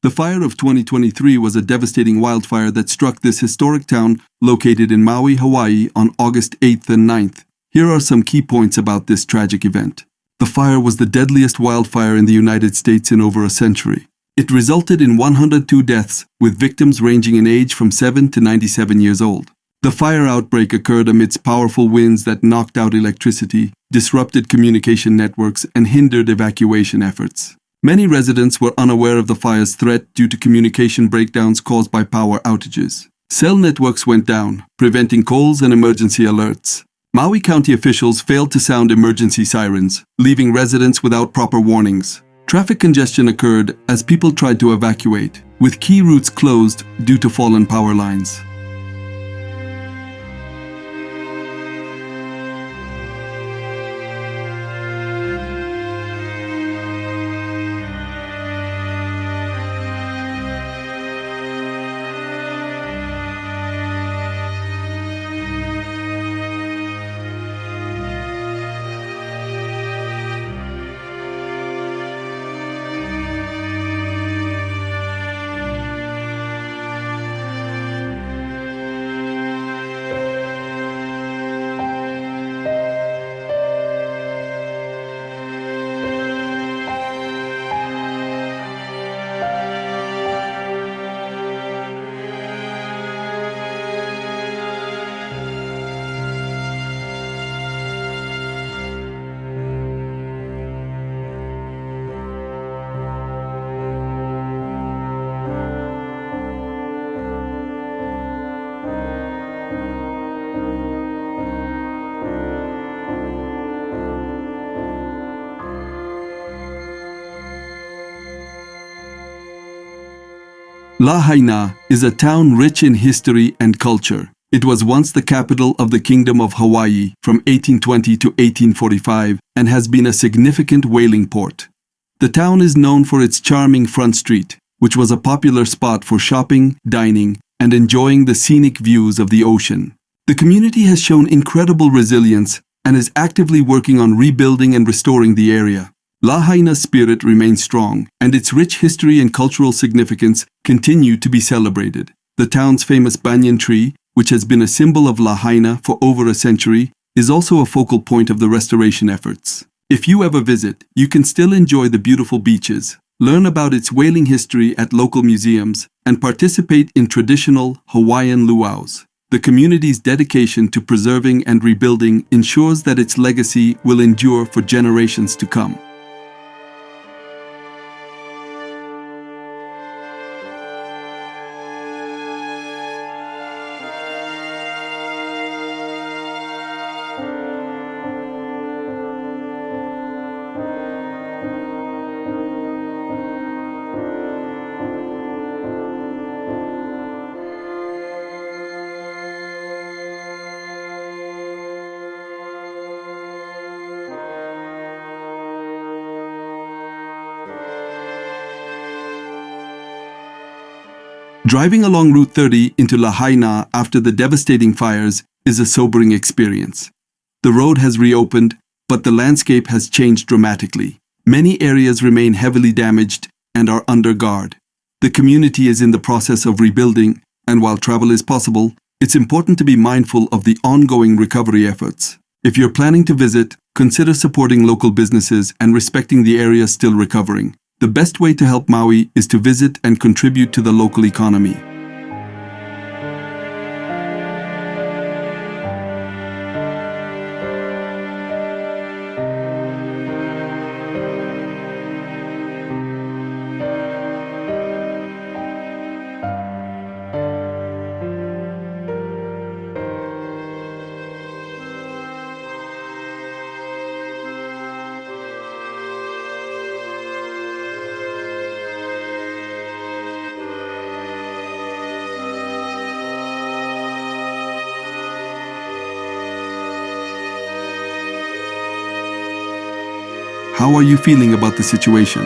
The fire of 2023 was a devastating wildfire that struck this historic town located in Maui, Hawaii on August 8th and 9th. Here are some key points about this tragic event. The fire was the deadliest wildfire in the United States in over a century. It resulted in 102 deaths, with victims ranging in age from 7 to 97 years old. The fire outbreak occurred amidst powerful winds that knocked out electricity, disrupted communication networks, and hindered evacuation efforts. Many residents were unaware of the fire's threat due to communication breakdowns caused by power outages. Cell networks went down, preventing calls and emergency alerts. Maui County officials failed to sound emergency sirens, leaving residents without proper warnings. Traffic congestion occurred as people tried to evacuate, with key routes closed due to fallen power lines. Lahaina is a town rich in history and culture. It was once the capital of the Kingdom of Hawaii from 1820 to 1845 and has been a significant whaling port. The town is known for its charming front street, which was a popular spot for shopping, dining, and enjoying the scenic views of the ocean. The community has shown incredible resilience and is actively working on rebuilding and restoring the area. Lahaina's spirit remains strong, and its rich history and cultural significance continue to be celebrated. The town's famous banyan tree, which has been a symbol of Lahaina for over a century, is also a focal point of the restoration efforts. If you ever visit, you can still enjoy the beautiful beaches, learn about its whaling history at local museums, and participate in traditional Hawaiian luau's. The community's dedication to preserving and rebuilding ensures that its legacy will endure for generations to come. Driving along Route 30 into Lahaina after the devastating fires is a sobering experience. The road has reopened, but the landscape has changed dramatically. Many areas remain heavily damaged and are under guard. The community is in the process of rebuilding, and while travel is possible, it's important to be mindful of the ongoing recovery efforts. If you're planning to visit, consider supporting local businesses and respecting the area still recovering. The best way to help Maui is to visit and contribute to the local economy. How are you feeling about the situation?